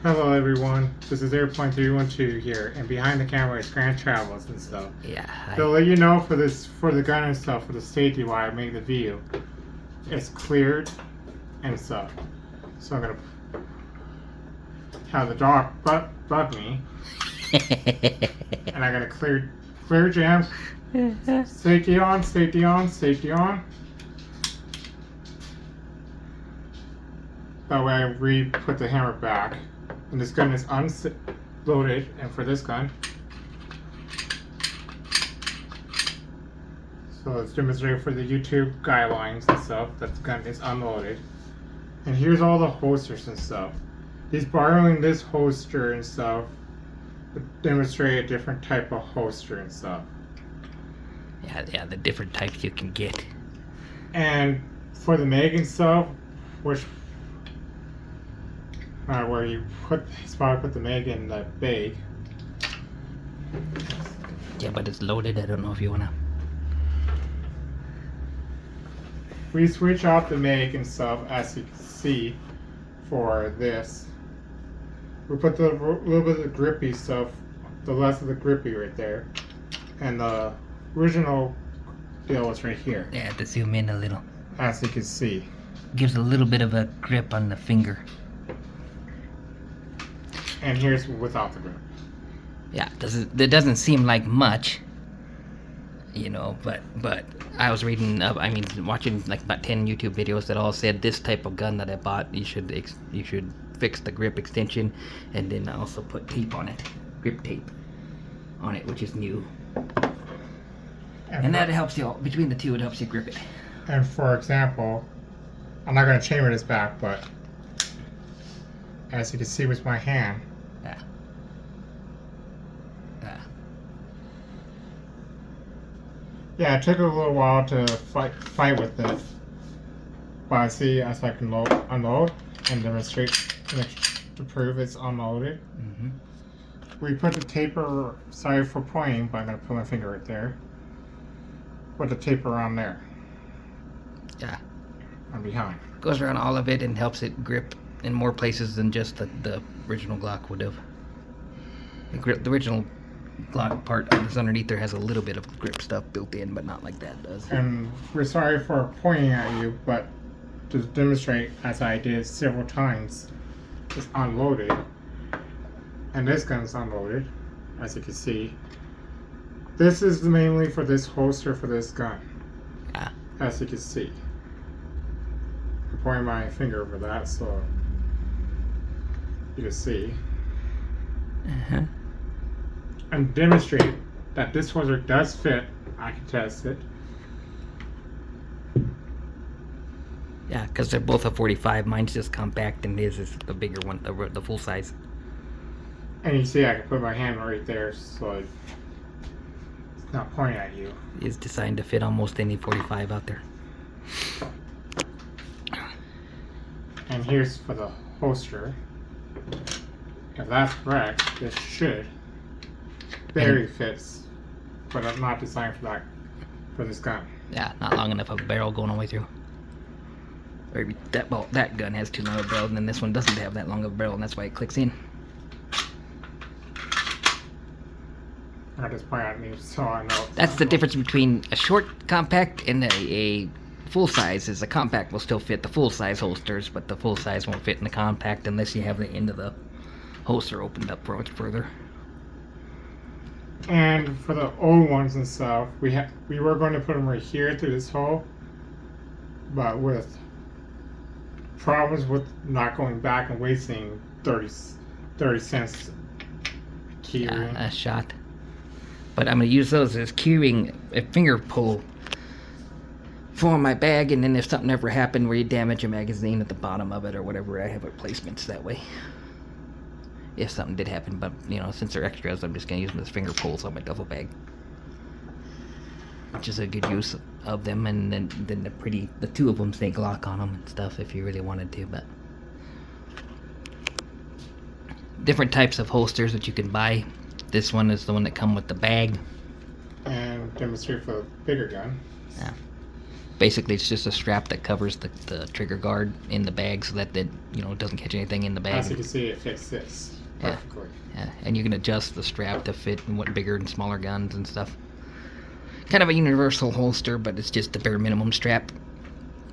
Hello everyone, this is Airplane 312 here, and behind the camera is Grand Travels and stuff. Yeah. To let you know for the gun and stuff, for the safety why I made the video, it's cleared and stuff. So I'm gonna have the dog bug me, and I gotta clear jam. Safety on, safety on, safety on. That way I put the hammer back. And this gun is unloaded, and for this gun, so let's demonstrate for the YouTube guidelines and stuff that the gun is unloaded. And here's all the holsters and stuff. He's borrowing this holster and stuff to demonstrate a different type of holster and stuff. Yeah, the different types you can get. And for the mag and stuff, which where you put the mag in the bag. Yeah, but it's loaded. I don't know if you wanna. We switch off the mag and stuff, as you can see, for this. We put the little bit of the grippy stuff, the less of the grippy right there, and the original deal is right here. Yeah, to zoom in a little. As you can see, Gives a little bit of a grip on the finger. and here's without the grip. Yeah, it doesn't seem like much, you know, but I was reading, watching like about 10 YouTube videos that all said this type of gun that I bought, you should fix the grip extension, and then also put tape on it, grip tape on it, which is new, and that helps you, between the two, it helps you grip it. And for example, I'm not going to chamber this back, but as you can see with my hand, yeah, it took a little while to fight with it, but I see as I can unload and demonstrate to prove it's unloaded. Mm-hmm. We put the taper, sorry for pointing, but I'm going to put my finger right there. Put the taper on there. Yeah. On behind. Goes around all of it and helps it grip in more places than just the original Glock would have. The original Glock part that's underneath there has a little bit of grip stuff built in, but not like that does. And we're sorry for pointing at you, but to demonstrate, as I did several times, it's unloaded. And this gun's unloaded, as you can see. This is mainly for this holster for this gun. Yeah. As you can see. I'm pointing my finger over that so you can see. Uh-huh. And demonstrate that this holster does fit. I can test it. Yeah, because they're both a 45. Mine's just compact, and his is the bigger one, the full size. And you see I can put my hand right there so it's not pointing at you. It's designed to fit almost any 45 out there. And here's for the holster. If that's correct, this should barely fits, but I'm not designed for that, for this gun. Yeah, not long enough of a barrel going all the way through. Or that gun has too long of a barrel, and then this one doesn't have that long of a barrel, and that's why it clicks in. I just point at me so I know. That's the difference between a short compact and a full size. Is the compact will still fit the full size holsters, but the full size won't fit in the compact unless you have the end of the holster opened up further. And for the old ones and stuff, we were going to put them right here through this hole, but with problems with not going back and wasting 30 cents keyring. Yeah, a shot. But I'm going to use those as keyring, a finger pull for my bag, and then if something ever happened where you damage a magazine at the bottom of it or whatever, I have replacements that way. If something did happen, but you know, since they're extras, I'm just going to use them as finger pulls on my duffel bag, which is a good use of them. And then the two of them say Glock on them and stuff if you really wanted to. But different types of holsters that you can buy. This one is the one that come with the bag. And demonstrate for the bigger gun. Yeah. Basically, it's just a strap that covers the trigger guard in the bag so that it doesn't catch anything in the bag. As you can see, it fits this perfectly. Yeah, and you can adjust the strap to fit what bigger and smaller guns and stuff. Kind of a universal holster, but it's just the bare minimum strap.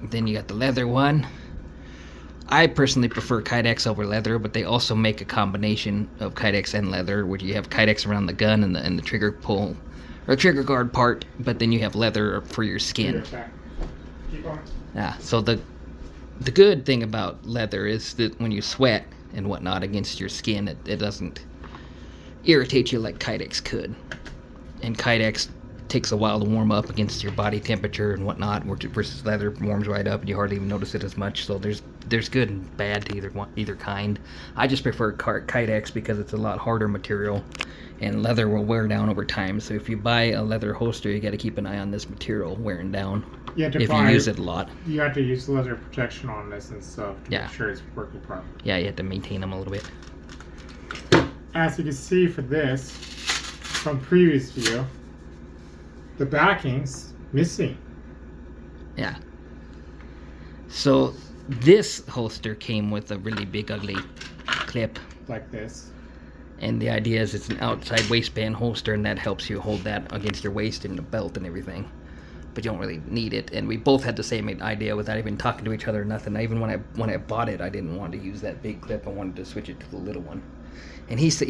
Then you got the leather one. I personally prefer Kydex over leather, but they also make a combination of Kydex and leather, where you have Kydex around the gun and the trigger pull or trigger guard part, but then you have leather for your skin. Keep going. Yeah. So the good thing about leather is that when you sweat and whatnot against your skin, it doesn't irritate you like Kydex could. And Kydex takes a while to warm up against your body temperature and whatnot, versus leather warms right up and you hardly even notice it as much. So there's good and bad to either kind. I just prefer Kydex because it's a lot harder material, and leather will wear down over time. So if you buy a leather holster, you got to keep an eye on this material wearing down. You use it a lot. You have to use leather protection on this and stuff to make sure it's working properly. Yeah, you have to maintain them a little bit. As you can see for this, from previous view, the backing's missing. Yeah. So this holster came with a really big ugly clip. Like this. And the idea is it's an outside waistband holster, and that helps you hold that against your waist and the belt and everything. But you don't really need it. And we both had the same idea without even talking to each other or nothing. Even when I bought it, I didn't want to use that big clip. I wanted to switch it to the little one. And he said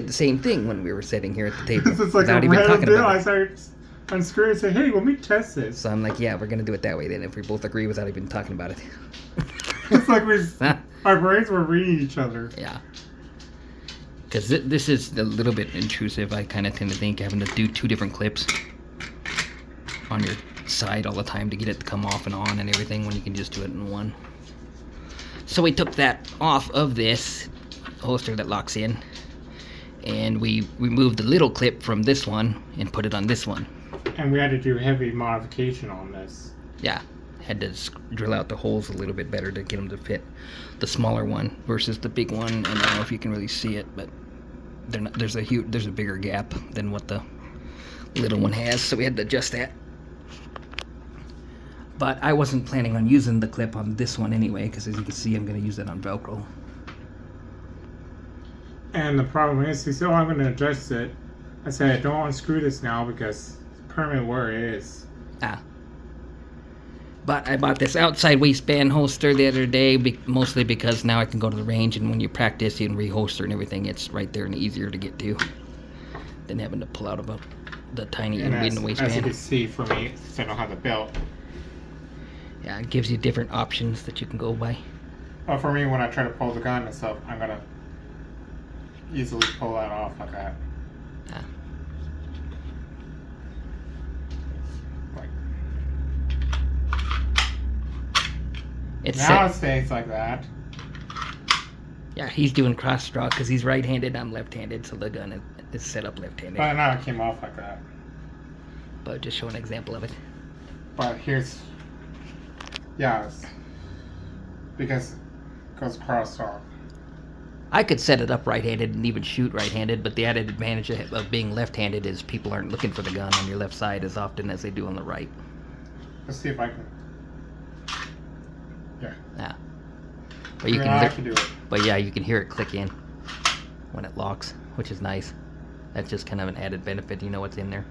the same thing when we were sitting here at the table. This is like without a even random talking deal. about I started unscrewing and say, hey, let me test this. So I'm like, yeah, we're gonna do it that way then. If we both agree without even talking about it. It's like our brains were reading each other. Yeah. Because this is a little bit intrusive. I kind of tend to think having to do 2 different clips on your side all the time to get it to come off and on and everything when you can just do it in one. So we took that off of this holster that locks in, and we removed the little clip from this one and put it on this one. And we had to do heavy modification on this. Yeah. Had to drill out the holes a little bit better to get them to fit the smaller one versus the big one. And I don't know if you can really see it, but there's a bigger gap than what the little one has, so we had to adjust that. But I wasn't planning on using the clip on this one anyway, because as you can see, I'm going to use it on Velcro. And the problem is, he said, oh, I'm going to adjust it. I said, I don't unscrew this now because it's permanent where it is. But I bought this outside waistband holster the other day, mostly because now I can go to the range, and when you practice and reholster and everything, it's right there and easier to get to than having to pull out about the tiny end in the waistband. As you can see for me, since I don't have the belt. Yeah, it gives you different options that you can go by. Well, for me, when I try to pull the gun and stuff, I'm going to easily pull that off like that. Yeah. It stays like that. Yeah, he's doing cross draw because he's right-handed, I'm left-handed, so the gun is set up left-handed. But now it came off like that. But just show an example of it. But here's, because it goes cross draw. I could set it up right-handed and even shoot right-handed, but the added advantage of being left-handed is people aren't looking for the gun on your left side as often as they do on the right. Let's see if I can. Yeah. But you I can do it. But yeah, you can hear it click in when it locks, which is nice. That's just kind of an added benefit. You know what's in there.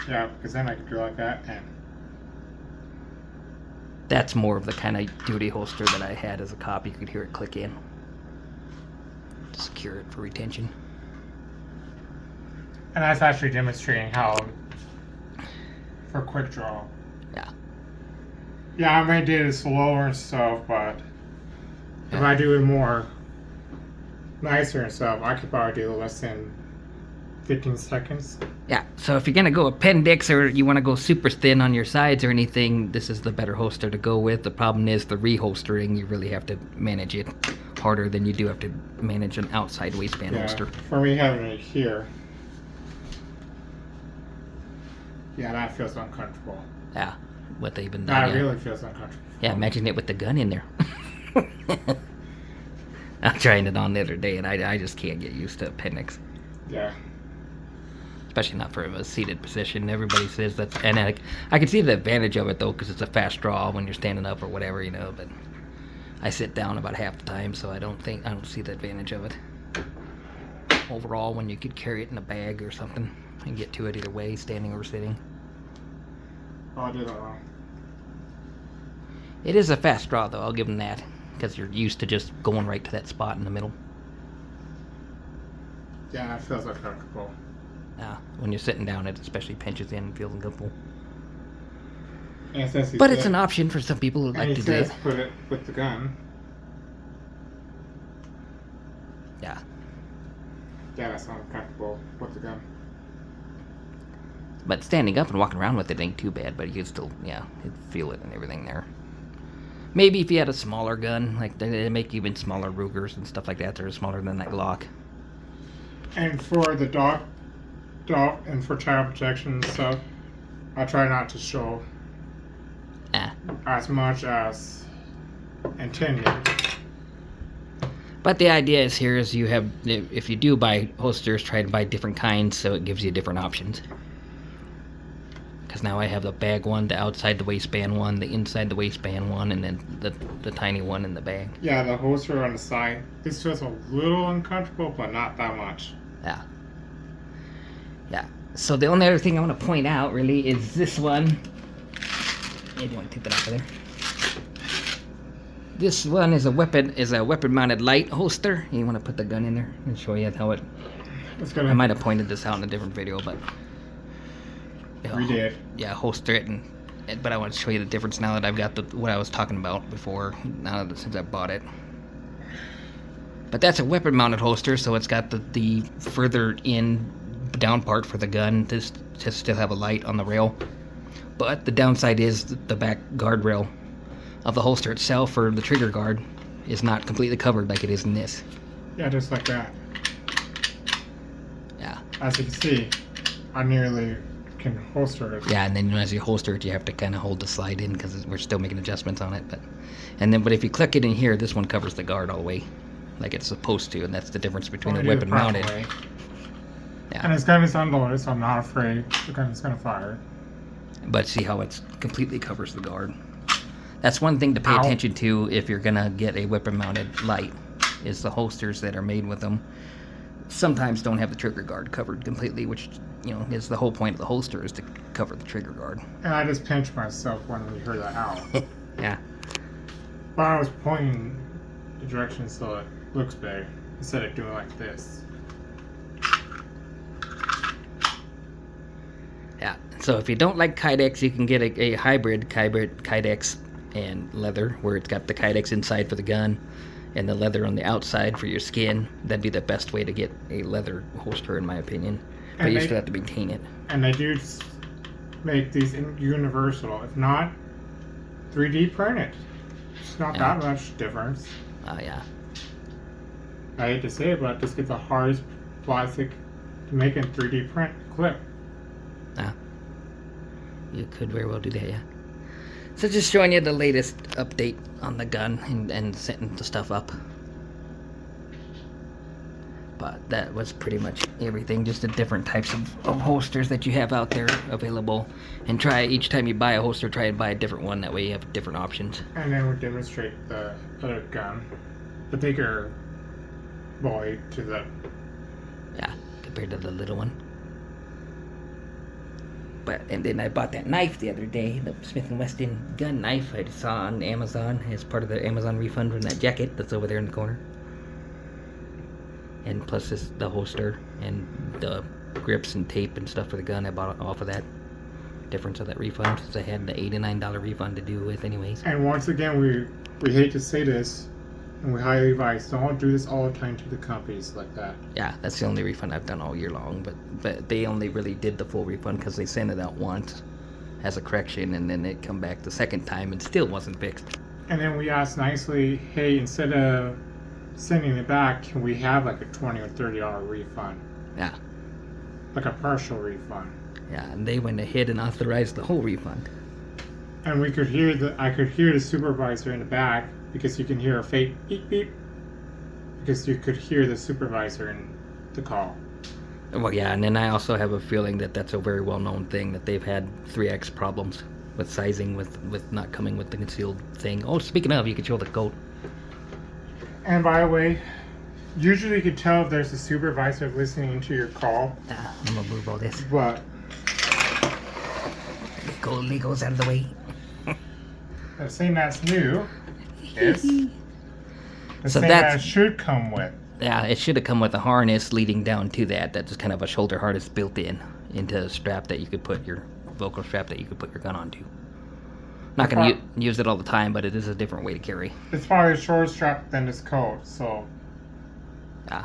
Yeah, because then I can do like that, and that's more of the kind of duty holster that I had as a cop. You could hear it click in. Secure it for retention. And that's actually demonstrating how for quick draw. Yeah. Yeah, I might do it slower and stuff, but if I do it more nicer and stuff, I could probably do less than 15 seconds. Yeah, so if you're going to go appendix or you want to go super thin on your sides or anything, this is the better holster to go with. The problem is the reholstering, you really have to manage it harder than you do have to manage an outside waistband holster. For me having it here, that feels uncomfortable. Yeah, what they've been That done. really feels uncomfortable. Yeah, imagine it with the gun in there. I'm trying it on the other day, and I just can't get used to appendix. Yeah. especially not from a seated position. Everybody says that's, and I can see the advantage of it though, because it's a fast draw when you're standing up or whatever, you know. But I sit down about half the time, so I don't see the advantage of it. Overall, when you could carry it in a bag or something and get to it either way, standing or sitting. Oh, I did that wrong. It is a fast draw though, I'll give them that, because you're used to just going right to that spot in the middle. Yeah, it feels uncomfortable. When you're sitting down, it especially pinches in and feels uncomfortable. And since But it's an option for some people who like to do it. Put it with the gun. Yeah. Yeah, that's not uncomfortable with the gun. But standing up and walking around with it ain't too bad, but you can still, yeah, you'd feel it and everything there. Maybe if you had a smaller gun, like they make even smaller Rugers and stuff like that, they're smaller than that Glock. And for the dog and for child protection and stuff, I try not to show as much as intended. But the idea is here is you have, if you do buy holsters, try to buy different kinds so it gives you different options. Because now I have the bag one, the outside the waistband one, the inside the waistband one, and then the tiny one in the bag. Yeah, the holster on the side. This feels a little uncomfortable, but not that much. Yeah. Yeah. So the only other thing I want to point out really is this one. Maybe you want to take that off of there. This one is a weapon mounted light holster. You want to put the gun in there and show you how it. I might have pointed this out in a different video, but we did. Yeah, holster it, but I want to show you the difference now that I've got what I was talking about before. Now that since I bought it. But that's a weapon mounted holster, so it's got the further in down part for the gun to still have a light on the rail. But the downside is the back guardrail of the holster itself, or the trigger guard, is not completely covered like it is in this. Yeah, just like that. Yeah. As you can see, I nearly can holster it. Yeah, and then as you holster it, you have to kind of hold the slide in because we're still making adjustments on it. But if you click it in here, this one covers the guard all the way, like it's supposed to, and that's the difference between the weapon mounted. Yeah. And his gun is unloaded, so I'm not afraid the gun is going to fire. But see how it completely covers the guard. That's one thing to pay attention to if you're gonna get a weapon-mounted light, is the holsters that are made with them sometimes don't have the trigger guard covered completely, which, you know, is the whole point of the holster, is to cover the trigger guard. And I just pinched myself when we heard that owl. Yeah. But I was pointing the direction so it looks better, instead of doing like this. Yeah. So if you don't like Kydex, you can get a hybrid Kydex and leather, where it's got the Kydex inside for the gun and the leather on the outside for your skin. That'd be the best way to get a leather holster, in my opinion. But you still have to maintain it. And they do make these universal. If not, 3D print it. It's not that much difference. Oh, yeah. I hate to say it, but just get the hardest plastic to make a 3D print clip. You could very well do that, yeah. So just showing you the latest update on the gun and setting the stuff up. But that was pretty much everything, just the different types of holsters that you have out there available. And try, each time you buy a holster, try and buy a different one, that way you have different options. And then we'll demonstrate the other gun, the bigger boy to the... Yeah, compared to the little one. And then I bought that knife the other day, the Smith & Wesson gun knife I saw on Amazon as part of the Amazon refund from that jacket that's over there in the corner. And plus the holster and the grips and tape and stuff for the gun I bought off of that. Difference of that refund, since I had the $89 refund to do with anyways. And once again, we hate to say this, and we highly advise, don't do this all the time to the companies like that. Yeah, that's the only refund I've done all year long, but they only really did the full refund because they sent it out once as a correction, and then it come back the second time and still wasn't fixed. And then we asked nicely, hey, instead of sending it back, can we have like a $20 or $30 refund? Yeah. Like a partial refund. Yeah, and they went ahead and authorized the whole refund. And I could hear the supervisor in the back, because you can hear a fake beep beep, because you could hear the supervisor in the call. Well, yeah, and then I also have a feeling that that's a very well-known thing, that they've had 3X problems with sizing, with not coming with the concealed thing. Oh, speaking of, you can show the coat. And by the way, usually you can tell if there's a supervisor listening to your call. I'm gonna move all this. But Legos out of the way. the thing that's new is the So thing that's- that it should come with. Yeah, it should have come with a harness leading down to that. That's kind of a shoulder harness built into a strap that you could put your Velcro strap that you could put your gun onto. Not gonna use it all the time, but it is a different way to carry. It's probably a shorter strap than this coat, so Yeah.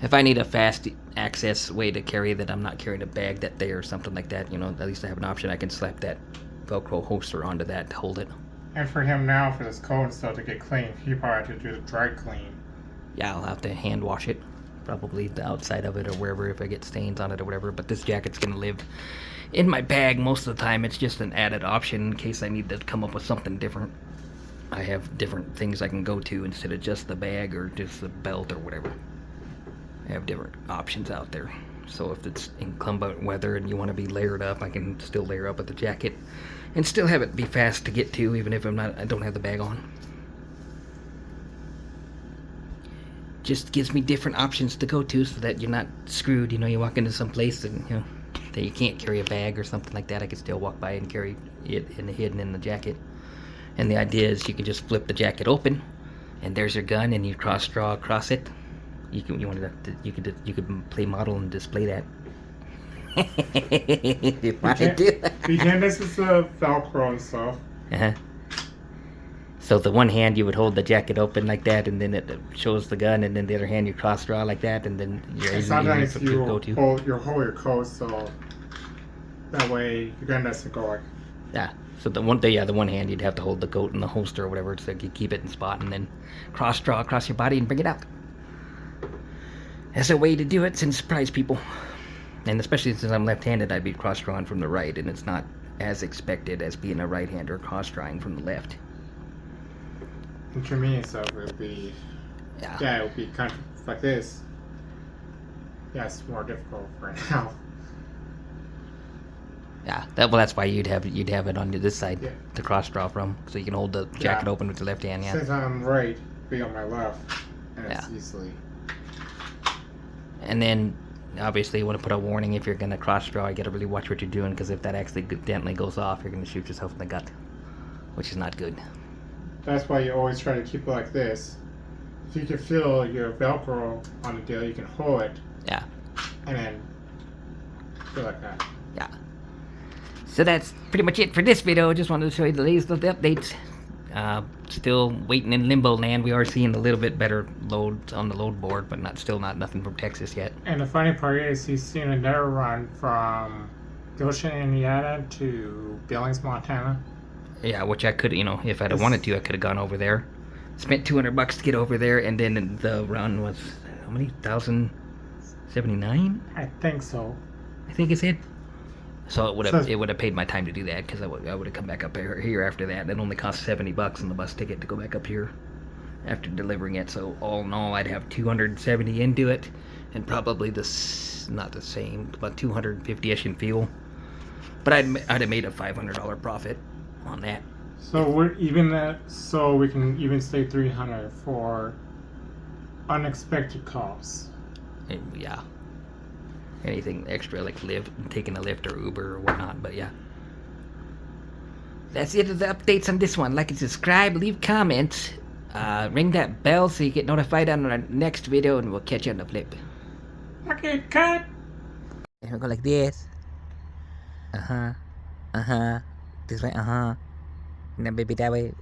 If I need a fast access way to carry that, I'm not carrying a bag that day or something like that, at least I have an option. I can slap that Velcro holster onto that to hold it. and for him now, for this coat and stuff to get clean, he probably have to do the dry clean. Yeah, I'll have to hand wash it, probably the outside of it or wherever if I get stains on it or whatever. But this jacket's gonna live in my bag most of the time. It's just an added option in case I need to come up with something different. I have different things I can go to instead of just the bag or just the belt or whatever. I have different options out there. So if it's inclement weather and you want to be layered up, I can still layer up with the jacket and still have it be fast to get to, even if I don't have the bag on. Just gives me different options to go to so that you're not screwed. You walk into some place and that you can't carry a bag or something like that. I can still walk by and carry it hidden in the jacket. And the idea is you can just flip the jacket open, and there's your gun, and you draw across it. You could play model and display that. If I do. Begin this is the Velcro and stuff. Uh-huh. So the one hand you would hold the jacket open like that, and then it shows the gun, and then the other hand you cross draw like that, and then you're And sometimes you hold your coat so that way your gun doesn't go like. Yeah. So the one hand you'd have to hold the coat and the holster or whatever, so you keep it in spot, and then cross draw across your body and bring it out. That's a way to do it and surprise people. And especially since I'm left-handed, I'd be cross-drawing from the right, and it's not as expected as being a right-hander cross-drawing from the left. And for me and stuff, it would be it would be kind of like this. Yeah, it's more difficult right now. Yeah, that's why you'd have it on this side to cross-draw from, so you can hold the jacket open with your left hand. Yeah. Since I'm right, be on my left, and it's easily. And then, obviously, you want to put a warning if you're going to cross-draw. You got to really watch what you're doing, because if that accidentally goes off, you're going to shoot yourself in the gut, which is not good. That's why you always try to keep it like this. If you can feel your Velcro on the deal, you can hold it. Yeah. And then go like that. Yeah. So that's pretty much it for this video. Just wanted to show you the latest of the updates. Still waiting in limbo land. We are seeing a little bit better loads on the load board, but not nothing from Texas yet. And the funny part is he's seen another run from Goshen, Indiana to Billings, Montana. Yeah, which I could, if I'd have wanted to, I could have gone over there. Spent $200 to get over there, and then the run was, how many? 1,079? I think so. I think it said. So it would have paid my time to do that, because I would have come back up here after that. It only cost $70 on the bus ticket to go back up here after delivering it. So all in all, I'd have 270 into it, and probably not the same, about 250ish in fuel. But I'd have made a $500 profit on that. So we're even so we can even stay 300 for unexpected costs. And yeah. Anything extra like taking a Lyft or Uber or whatnot, but yeah. That's it of the updates on this one. Like and subscribe, leave comments, ring that bell so you get notified on our next video, and we'll catch you on the flip. Okay, cut! And we'll go like this. This way, and then baby that way,